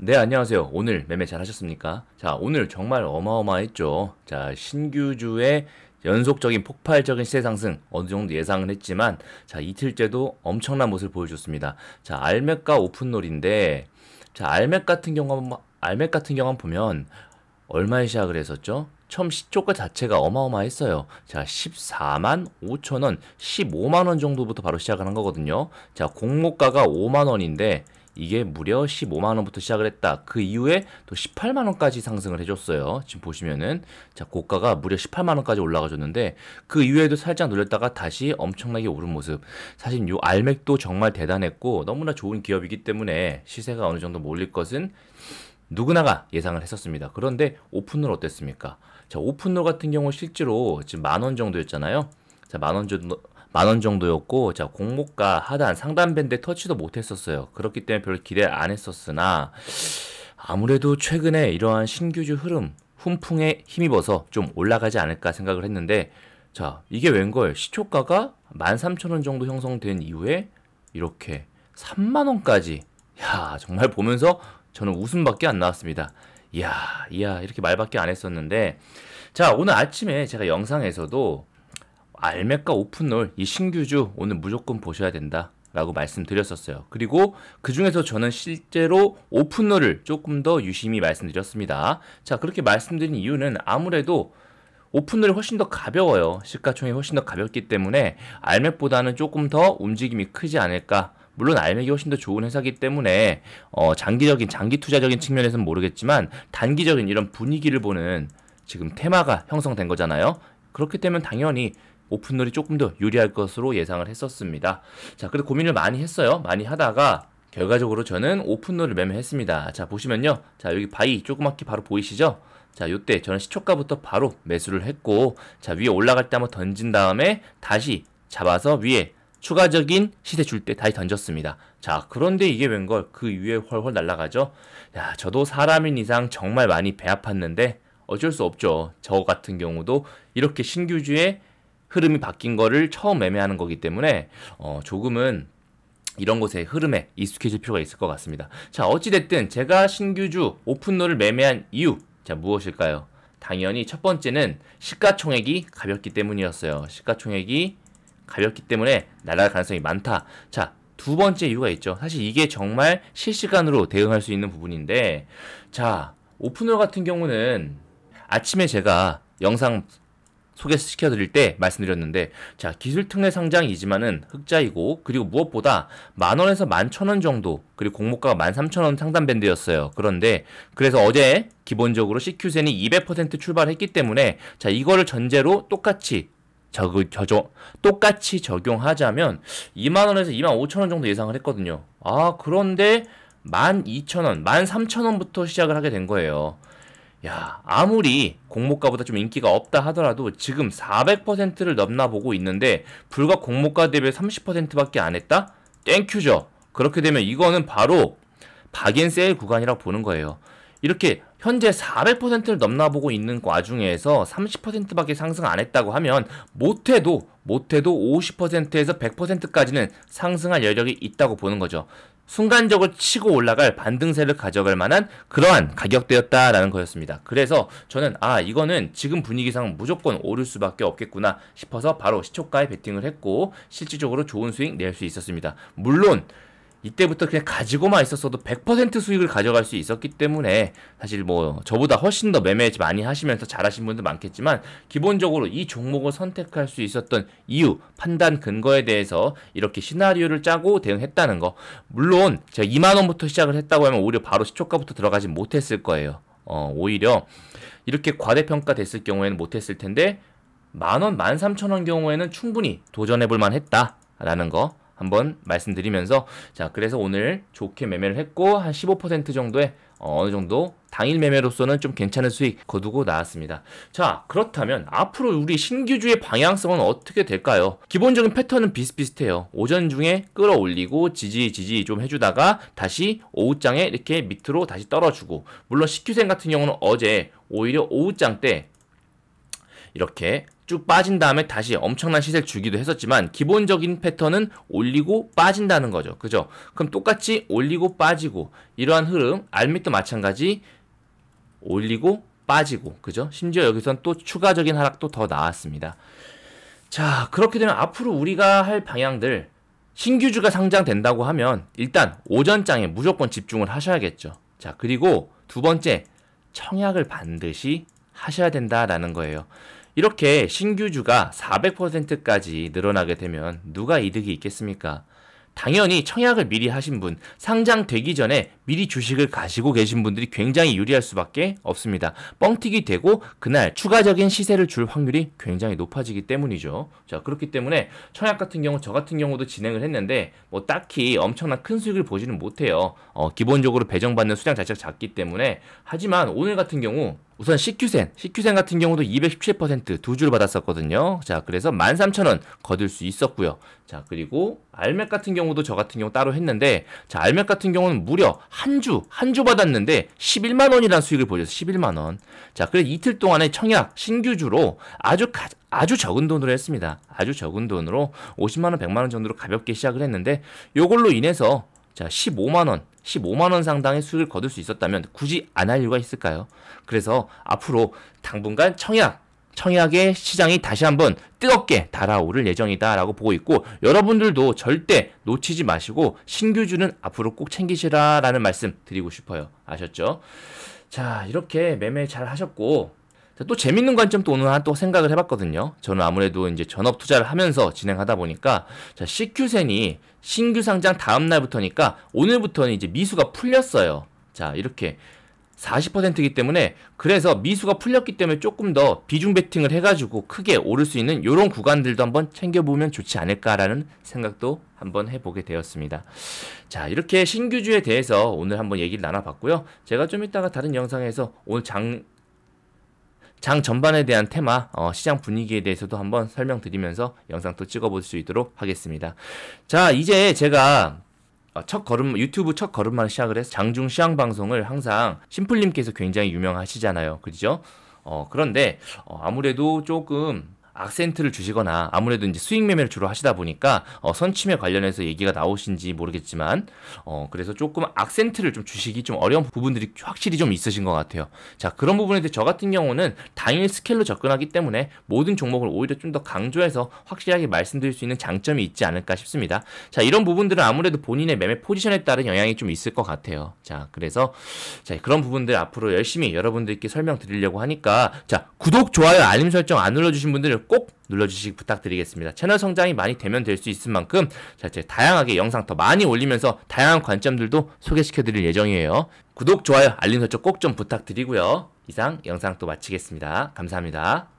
네, 안녕하세요. 오늘 매매 잘 하셨습니까? 자, 오늘 정말 어마어마했죠. 자, 신규주의 연속적인 폭발적인 시세 상승 어느 정도 예상은 했지만, 자, 이틀째도 엄청난 모습을 보여줬습니다. 자, 알맥과 오픈롤인데, 자, 알맥 같은 경우 보면 얼마에 시작을 했었죠? 처음 시초가 자체가 어마어마했어요. 자, 14만 5천 원, 15만 원 정도부터 바로 시작을 한 거거든요. 자, 공모가가 5만 원인데 이게 무려 15만 원부터 시작을 했다. 그 이후에 또 18만 원까지 상승을 해줬어요. 지금 보시면은 자, 고가가 무려 18만 원까지 올라가줬는데 그 이후에도 살짝 눌렸다가 다시 엄청나게 오른 모습. 사실 요 알맥도 정말 대단했고 너무나 좋은 기업이기 때문에 시세가 어느 정도 몰릴 것은 누구나가 예상을 했었습니다. 그런데 오픈롤 어땠습니까? 자, 오픈롤 같은 경우 실제로 지금 만 원 정도였잖아요. 자, 만 원 정도였고, 자, 공모가 하단 상단 밴드에 터치도 못했었어요. 그렇기 때문에 별로 기대를 안 했었으나, 아무래도 최근에 이러한 신규주 흐름, 훈풍에 힘입어서 좀 올라가지 않을까 생각을 했는데, 자, 이게 웬걸 시초가가 13,000원 정도 형성된 이후에 이렇게 3만 원까지, 야, 정말 보면서 저는 웃음밖에 안 나왔습니다. 이야, 이야, 이렇게 말밖에 안 했었는데, 자, 오늘 아침에 제가 영상에서도 알맥과 오픈롤 이 신규주 오늘 무조건 보셔야 된다 라고 말씀드렸었어요. 그리고 그 중에서 저는 실제로 오픈롤을 조금 더 유심히 말씀드렸습니다. 자, 그렇게 말씀드린 이유는 아무래도 오픈롤이 훨씬 더 가벼워요. 시가총액이 훨씬 더 가볍기 때문에 알맥보다는 조금 더 움직임이 크지 않을까. 물론 알맥이 훨씬 더 좋은 회사기 때문에 장기 투자적인 측면에서는 모르겠지만 단기적인 이런 분위기를 보는 지금 테마가 형성된 거잖아요. 그렇기 때문에 당연히 오픈롤이 조금 더 유리할 것으로 예상을 했었습니다. 자, 그래도 고민을 많이 했어요. 많이 하다가 결과적으로 저는 오픈롤을 매매했습니다. 자, 보시면요. 자, 여기 바이 조그맣게 바로 보이시죠? 자, 요때 저는 시초가부터 바로 매수를 했고, 자, 위에 올라갈 때 한번 던진 다음에 다시 잡아서 위에 추가적인 시세 줄 때 다시 던졌습니다. 자, 그런데 이게 웬걸 그 위에 훨훨 날아가죠? 야, 저도 사람인 이상 정말 많이 배 아팠는데 어쩔 수 없죠. 저 같은 경우도 이렇게 신규주의 흐름이 바뀐 거를 처음 매매하는 거기 때문에 조금은 이런 것의 흐름에 익숙해질 필요가 있을 것 같습니다. 자, 어찌됐든 제가 신규주 오픈롤을 매매한 이유, 자, 무엇일까요? 당연히 첫 번째는 시가총액이 가볍기 때문이었어요. 시가총액이 가볍기 때문에 날아갈 가능성이 많다. 자, 두 번째 이유가 있죠. 사실 이게 정말 실시간으로 대응할 수 있는 부분인데, 자, 오픈롤 같은 경우는 아침에 제가 영상 소개시켜드릴 때 말씀드렸는데, 자, 기술 특례 상장이지만은 흑자이고, 그리고 무엇보다 만원에서 11,000원 정도, 그리고 공모가가 13,000원 상단 밴드였어요. 그런데 그래서 어제 기본적으로 CQ센이 200% 출발했기 때문에, 자, 이거를 전제로 똑같이 적용하자면 2만원에서 25,000원 정도 예상을 했거든요. 아, 그런데 12,000원, 13,000원부터 시작을 하게 된 거예요. 야, 아무리 공모가보다 좀 인기가 없다 하더라도 지금 400%를 넘나보고 있는데 불과 공모가 대비 30%밖에 안 했다? 땡큐죠. 그렇게 되면 이거는 바로 박앤세일 구간이라고 보는 거예요. 이렇게 현재 400%를 넘나보고 있는 와중에서 30%밖에 상승 안 했다고 하면 못해도 50%에서 100%까지는 상승할 여력이 있다고 보는 거죠. 순간적으로 치고 올라갈 반등세를 가져갈 만한 그러한 가격대였다라는 거였습니다. 그래서 저는 이거는 지금 분위기상 무조건 오를 수밖에 없겠구나 싶어서 바로 시초가에 베팅을 했고 실질적으로 좋은 수익 낼 수 있었습니다. 물론 이때부터 그냥 가지고만 있었어도 100% 수익을 가져갈 수 있었기 때문에 사실 뭐 저보다 훨씬 더 매매 많이 하시면서 잘하신 분들 많겠지만 기본적으로 이 종목을 선택할 수 있었던 이유, 판단 근거에 대해서 이렇게 시나리오를 짜고 대응했다는 거. 물론 제가 2만 원부터 시작을 했다고 하면 오히려 바로 시초가부터 들어가지 못했을 거예요. 오히려 이렇게 과대평가 됐을 경우에는 못했을 텐데 만 원, 13,000원 경우에는 충분히 도전해볼 만했다라는 거. 한번 말씀드리면서 자, 그래서 오늘 좋게 매매를 했고 한 15% 정도의 어느 정도 당일 매매로서는 좀 괜찮은 수익 거두고 나왔습니다. 자, 그렇다면 앞으로 우리 신규주의 방향성은 어떻게 될까요? 기본적인 패턴은 비슷비슷해요. 오전 중에 끌어올리고 지지 좀 해주다가 다시 오후장에 이렇게 밑으로 다시 떨어주고, 물론 CQ생 같은 경우는 어제 오히려 오후장 때 이렇게 쭉 빠진 다음에 다시 엄청난 시세를 주기도 했었지만 기본적인 패턴은 올리고 빠진다는 거죠. 그죠? 그럼 똑같이 올리고 빠지고 이러한 흐름 알밋도 마찬가지 올리고 빠지고 그죠? 심지어 여기선 또 추가적인 하락도 더 나왔습니다. 자, 그렇게 되면 앞으로 우리가 할 방향들 신규주가 상장된다고 하면 일단 오전장에 무조건 집중을 하셔야겠죠. 자, 그리고 두 번째 청약을 반드시 하셔야 된다라는 거예요. 이렇게 신규주가 400%까지 늘어나게 되면 누가 이득이 있겠습니까? 당연히 청약을 미리 하신 분, 상장되기 전에 미리 주식을 가지고 계신 분들이 굉장히 유리할 수밖에 없습니다. 뻥튀기 되고 그날 추가적인 시세를 줄 확률이 굉장히 높아지기 때문이죠. 자, 그렇기 때문에 청약 같은 경우 저 같은 경우도 진행을 했는데 뭐 딱히 엄청난 큰 수익을 보지는 못해요. 기본적으로 배정받는 수량 자체가 작기 때문에. 하지만 오늘 같은 경우 우선 CQ센 같은 경우도 217%두 줄 받았었거든요. 자, 그래서 13,000원 거둘 수 있었고요. 자, 그리고 알맥 같은 경우도 저 같은 경우 따로 했는데, 자, 알맥 같은 경우는 무려 한 주 받았는데 11만 원이라는 수익을 보여줬어요. 11만 원. 자, 그래서 이틀 동안의 청약 신규주로 아주 적은 돈으로 했습니다. 아주 적은 돈으로 50만 원, 100만 원 정도로 가볍게 시작을 했는데, 요걸로 인해서 자, 15만 원 상당의 수익을 거둘 수 있었다면 굳이 안 할 이유가 있을까요? 그래서 앞으로 당분간 청약의 시장이 다시 한번 뜨겁게 달아오를 예정이다라고 보고 있고, 여러분들도 절대 놓치지 마시고 신규주는 앞으로 꼭 챙기시라라는 말씀 드리고 싶어요. 아셨죠? 자, 이렇게 매매 잘 하셨고, 또 재밌는 관점 또 오늘 하나 또 생각을 해봤거든요. 저는 아무래도 이제 전업 투자를 하면서 진행하다 보니까, 자, CQ센이 신규 상장 다음 날부터니까 오늘부터는 이제 미수가 풀렸어요. 자, 이렇게 40%이기 때문에, 그래서 미수가 풀렸기 때문에 조금 더 비중 베팅을 해가지고 크게 오를 수 있는 이런 구간들도 한번 챙겨보면 좋지 않을까라는 생각도 한번 해보게 되었습니다. 자, 이렇게 신규주에 대해서 오늘 한번 얘기를 나눠봤고요. 제가 좀 이따가 다른 영상에서 오늘 장 전반에 대한 테마, 시장 분위기에 대해서도 한번 설명드리면서 영상 또 찍어볼 수 있도록 하겠습니다. 자, 이제 제가 유튜브 첫 걸음만 시작을 해서 장중 시황 방송을 항상 심플님께서 굉장히 유명하시잖아요. 그죠? 그런데 아무래도 조금 악센트를 주시거나 아무래도 이제 수익 매매를 주로 하시다 보니까 선침에 관련해서 얘기가 나오신지 모르겠지만 그래서 조금 악센트를 좀 주시기 좀 어려운 부분들이 확실히 좀 있으신 것 같아요. 자, 그런 부분에 대해 저 같은 경우는 당일 스케일로 접근하기 때문에 모든 종목을 오히려 좀 더 강조해서 확실하게 말씀드릴 수 있는 장점이 있지 않을까 싶습니다. 자, 이런 부분들은 아무래도 본인의 매매 포지션에 따른 영향이 좀 있을 것 같아요. 자, 그래서 그런 부분들 앞으로 열심히 여러분들께 설명드리려고 하니까, 자, 구독, 좋아요, 알림 설정 안 눌러주신 분들은 꼭 눌러주시기 부탁드리겠습니다. 채널 성장이 많이 되면 될 수 있을 만큼 제가 다양하게 영상 더 많이 올리면서 다양한 관점들도 소개시켜드릴 예정이에요. 구독, 좋아요, 알림 설정 꼭 좀 부탁드리고요. 이상 영상 또 마치겠습니다. 감사합니다.